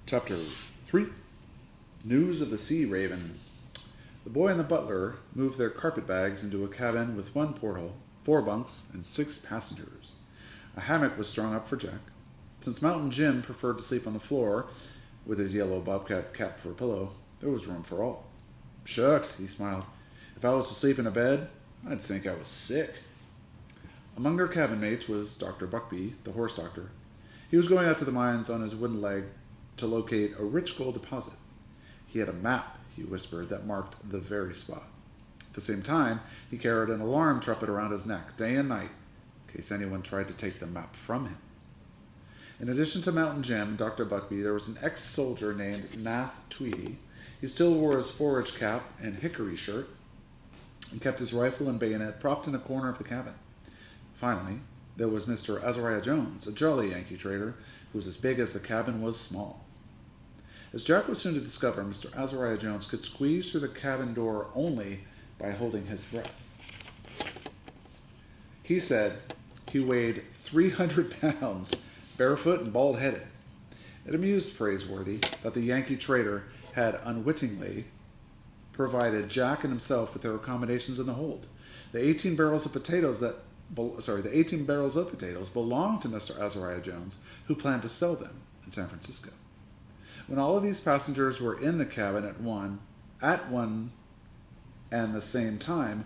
Chapter 3 News of the Sea Raven. The boy and the butler moved their carpet bags into a cabin with one porthole, 4 bunks, and 6 passengers. A hammock was strung up for Jack. Since Mountain Jim preferred to sleep on the floor with his yellow bobcat cap for a pillow, there was room for all. Shucks, he smiled. If I was to sleep in a bed, I'd think I was sick. Among their cabin mates was Dr. Buckbee, the horse doctor. He was going out to the mines on his wooden leg to locate a rich gold deposit. He had a map, he whispered, that marked the very spot. At the same time, he carried an alarm trumpet around his neck, day and night, in case anyone tried to take the map from him. In addition to Mountain Jim and Dr. Buckbee, there was an ex-soldier named Nath Tweedy. He still wore his forage cap and hickory shirt, and kept his rifle and bayonet propped in a corner of the cabin. Finally, there was Mr. Azariah Jones, a jolly Yankee trader, who was as big as the cabin was small. As Jack was soon to discover, Mr. Azariah Jones could squeeze through the cabin door only by holding his breath. He said he weighed 300 pounds, barefoot and bald-headed. It amused Praiseworthy that the Yankee trader had unwittingly provided Jack and himself with their accommodations in the hold. The 18 barrels of potatoes belonged to Mr. Azariah Jones, who planned to sell them in San Francisco. When all of these passengers were in the cabin at one and the same time,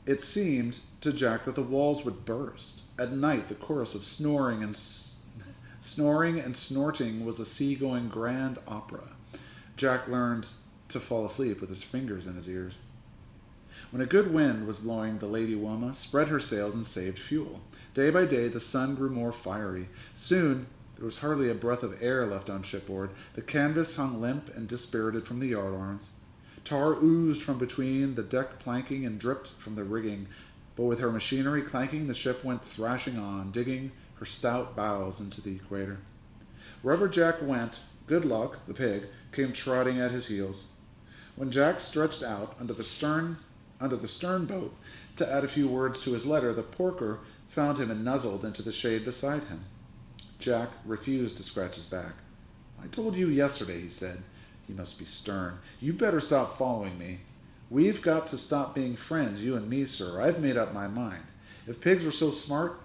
it seemed to Jack that the walls would burst. At night, the chorus of snoring and snorting was a sea-going grand opera. Jack learned to fall asleep with his fingers in his ears. When a good wind was blowing, the Lady Wilma spread her sails and saved fuel. Day by day, the sun grew more fiery. Soon, there was hardly a breath of air left on shipboard. The canvas hung limp and dispirited from the yardarms. Tar oozed from between the deck planking and dripped from the rigging. But with her machinery clanking, the ship went thrashing on, digging her stout bows into the equator. Wherever Jack went, Good Luck, the pig, came trotting at his heels. When Jack stretched out under the stern boat to add a few words to his letter, the porker found him and nuzzled into the shade beside him. Jack refused to scratch his back. I told you yesterday, he said. He must be stern. You better stop following me. We've got to stop being friends, you and me, sir. I've made up my mind. If pigs were so smart,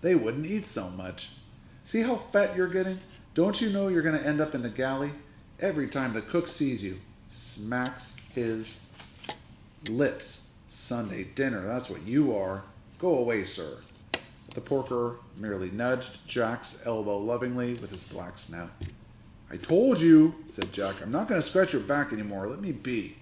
they wouldn't eat so much. See how fat you're getting? Don't you know you're going to end up in the galley? Every time the cook sees you, smacks his lips. Sunday dinner, that's what you are. Go away, sir. The porker merely nudged Jack's elbow lovingly with his black snout. I told you, said Jack, I'm not going to scratch your back anymore. Let me be.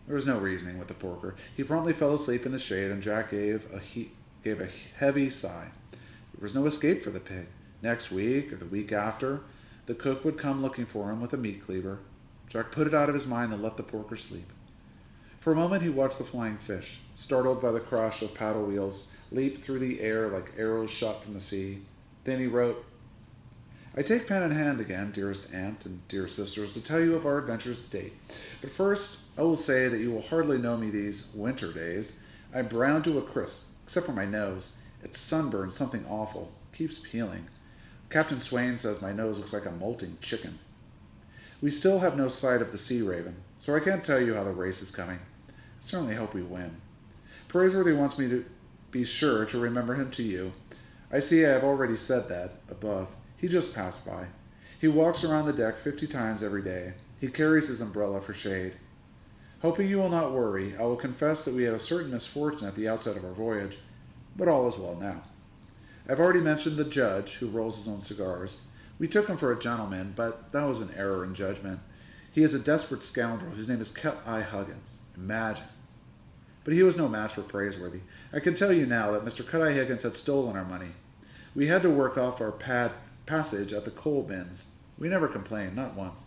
There was no reasoning with the porker. He promptly fell asleep in the shade, and Jack gave a heavy sigh. There was no escape for the pig. Next week, or the week after, the cook would come looking for him with a meat cleaver. Jack put it out of his mind and let the porker sleep. For a moment he watched the flying fish, startled by the crash of paddle wheels, leap through the air like arrows shot from the sea. Then he wrote, I take pen in hand again, dearest aunt and dear sisters, to tell you of our adventures to date. But first, I will say that you will hardly know me these winter days. I'm brown to a crisp, except for my nose. It's sunburned something awful. Keeps peeling. Captain Swain says my nose looks like a molting chicken. We still have no sight of the Sea Raven, so I can't tell you how the race is coming. I certainly hope we win. Praiseworthy wants me to be sure to remember him to you. I see I have already said that, above. He just passed by. He walks around the deck 50 times every day. He carries his umbrella for shade. Hoping you will not worry, I will confess that we had a certain misfortune at the outset of our voyage, but all is well now. I've already mentioned the judge, who rolls his own cigars. We took him for a gentleman, but that was an error in judgment. He is a desperate scoundrel whose name is Cut-Eye Huggins. Imagine. But he was no match for Praiseworthy. I can tell you now that Mr. Cut-Eye Higgins had stolen our money. We had to work off our passage at the coal bins. We never complained, not once.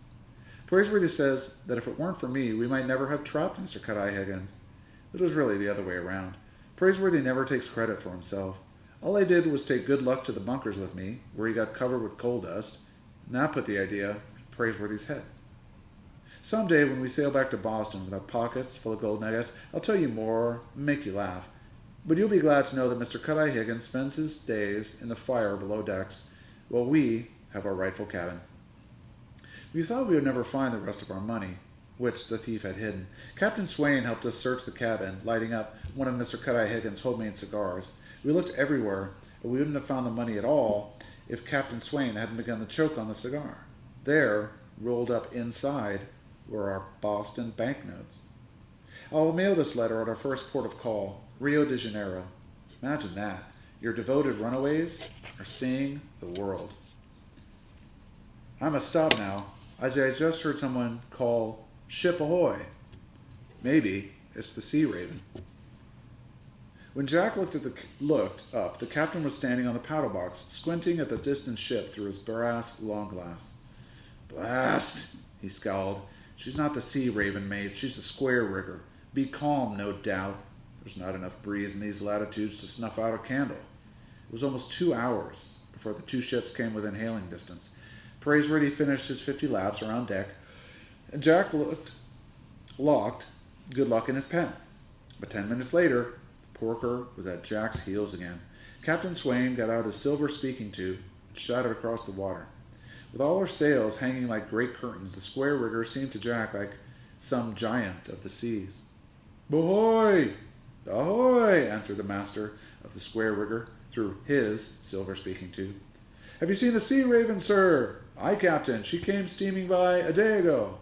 Praiseworthy says that if it weren't for me, we might never have trapped Mr. Cut-Eye Higgins. It was really the other way around. Praiseworthy never takes credit for himself. All I did was take Good Luck to the bunkers with me, where he got covered with coal dust, and that put the idea in Praiseworthy's head. Someday, when we sail back to Boston with our pockets full of gold nuggets, I'll tell you more and make you laugh. But you'll be glad to know that Mr. Cut-Eye Higgins spends his days in the fire below decks, while we have our rightful cabin. We thought we would never find the rest of our money, which the thief had hidden. Captain Swain helped us search the cabin, lighting up one of Mr. Cut-Eye-Higgins' homemade cigars. We looked everywhere, and we wouldn't have found the money at all if Captain Swain hadn't begun to choke on the cigar. There, rolled up inside, were our Boston banknotes. I will mail this letter at our first port of call, Rio de Janeiro. Imagine that. Your devoted runaways are seeing the world. I must stop now, as I just heard someone call, "Ship ahoy!" Maybe it's the Sea Raven. When Jack looked up, the captain was standing on the paddle box, squinting at the distant ship through his brass long glass. "Blast!" he scowled. "She's not the Sea Raven, mate. She's a square rigger. Be calm, no doubt. There's not enough breeze in these latitudes to snuff out a candle." It was almost 2 hours before the two ships came within hailing distance. Praiseworthy finished his 50 laps around deck, and Jack locked good luck in his pen. But 10 minutes later, the porker was at Jack's heels again. Captain Swain got out his silver speaking tube and shot it across the water. With all her sails hanging like great curtains, the square rigger seemed to Jack like some giant of the seas. "Ahoy! Ahoy!" answered the master of the square rigger through his silver speaking tube. "Have you seen the Sea Raven, sir?" "Aye, Captain. She came steaming by a day ago."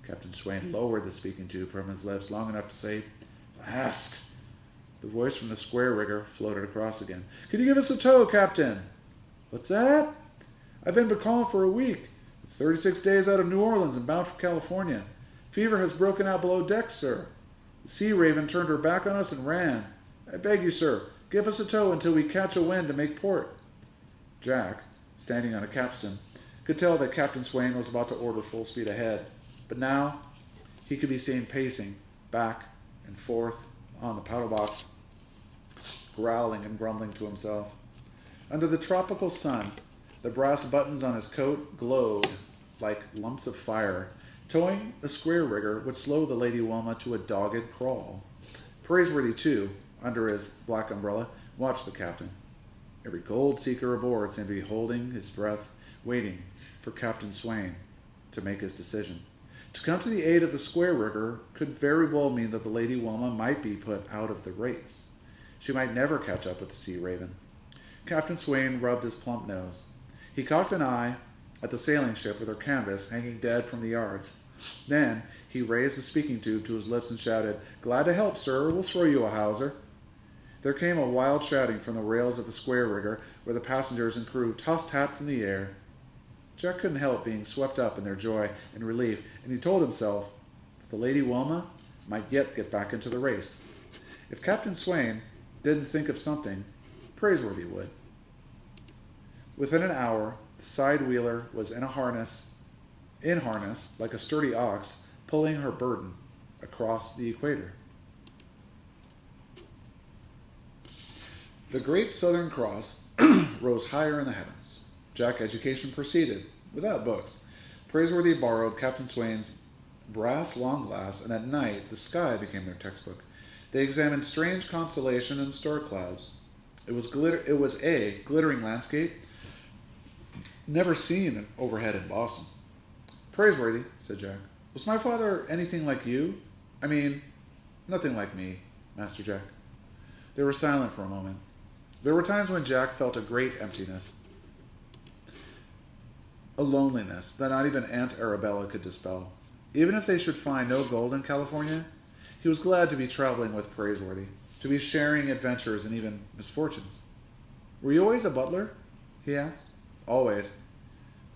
Captain Swain lowered the speaking tube from his lips long enough to say, "Blast!" The voice from the square rigger floated across again. "Can you give us a tow, Captain?" "What's that?" "I've been becalmed for a week. 36 days out of New Orleans and bound for California. Fever has broken out below decks, sir. The Sea Raven turned her back on us and ran. I beg you, sir, give us a tow until we catch a wind to make port." Jack, standing on a capstan, could tell that Captain Swain was about to order full speed ahead, but now he could be seen pacing back and forth on the paddle box, growling and grumbling to himself. Under the tropical sun, the brass buttons on his coat glowed like lumps of fire. Towing the square rigger would slow the Lady Wilma to a dogged crawl. Praiseworthy, too, under his black umbrella, watched the captain. Every gold seeker aboard seemed to be holding his breath, waiting for Captain Swain to make his decision. To come to the aid of the square rigger could very well mean that the Lady Wilma might be put out of the race. She might never catch up with the Sea Raven. Captain Swain rubbed his plump nose. He cocked an eye at the sailing ship with her canvas hanging dead from the yards. Then he raised the speaking tube to his lips and shouted, "Glad to help, sir. We'll throw you a hawser." There came a wild shouting from the rails of the square rigger, where the passengers and crew tossed hats in the air. Jack couldn't help being swept up in their joy and relief, and he told himself that the Lady Wilma might yet get back into the race. If Captain Swain didn't think of something, Praiseworthy would. Within an hour, the side wheeler was in harness, like a sturdy ox, pulling her burden across the equator. The Great Southern Cross rose higher in the heavens. Jack's education proceeded, without books. Praiseworthy borrowed Captain Swain's brass long glass, and at night the sky became their textbook. They examined strange constellation and star clouds. It was a glittering landscape never seen overhead in Boston. "Praiseworthy," said Jack, "was my father anything like you? I mean, nothing like me, Master Jack." They were silent for a moment. There were times when Jack felt a great emptiness, a loneliness that not even Aunt Arabella could dispel. Even if they should find no gold in California, he was glad to be traveling with Praiseworthy, to be sharing adventures and even misfortunes. "Were you always a butler?" he asked. "Always."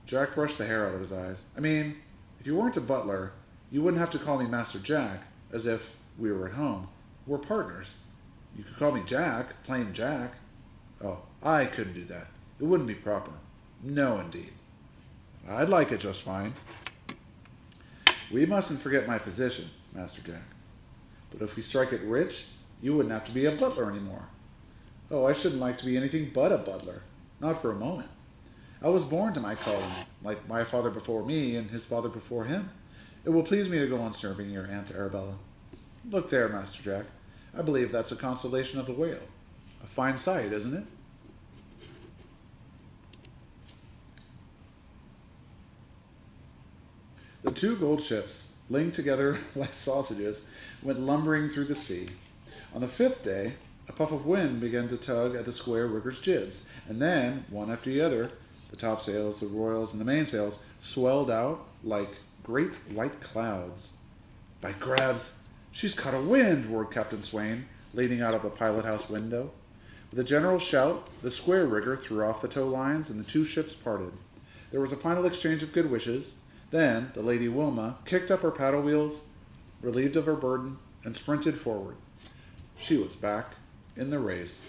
Jack brushed the hair out of his eyes. "I mean, if you weren't a butler, you wouldn't have to call me Master Jack, as if we were at home. We're partners. You could call me Jack, plain Jack." "Oh, I couldn't do that. It wouldn't be proper." "No, indeed." "I'd like it just fine." "We mustn't forget my position, Master Jack. But if we strike it rich, you wouldn't have to be a butler anymore." "Oh, I shouldn't like to be anything but a butler. Not for a moment. I was born to my calling, like my father before me and his father before him. It will please me to go on serving your Aunt Arabella. Look there, Master Jack. I believe that's a constellation of the whale. A fine sight, isn't it?" The two gold ships, linked together like sausages, went lumbering through the sea. On the fifth day, a puff of wind began to tug at the square rigger's jibs, and then, one after the other, the topsails, the royals, and the mainsails swelled out like great white clouds. By grabs, she's caught a wind, roared Captain Swain, leaning out of the pilot-house window. With a general shout, the square rigger threw off the tow lines, and the two ships parted. There was a final exchange of good wishes. Then the Lady Wilma kicked up her paddle wheels, relieved of her burden, and sprinted forward. She was back in the race.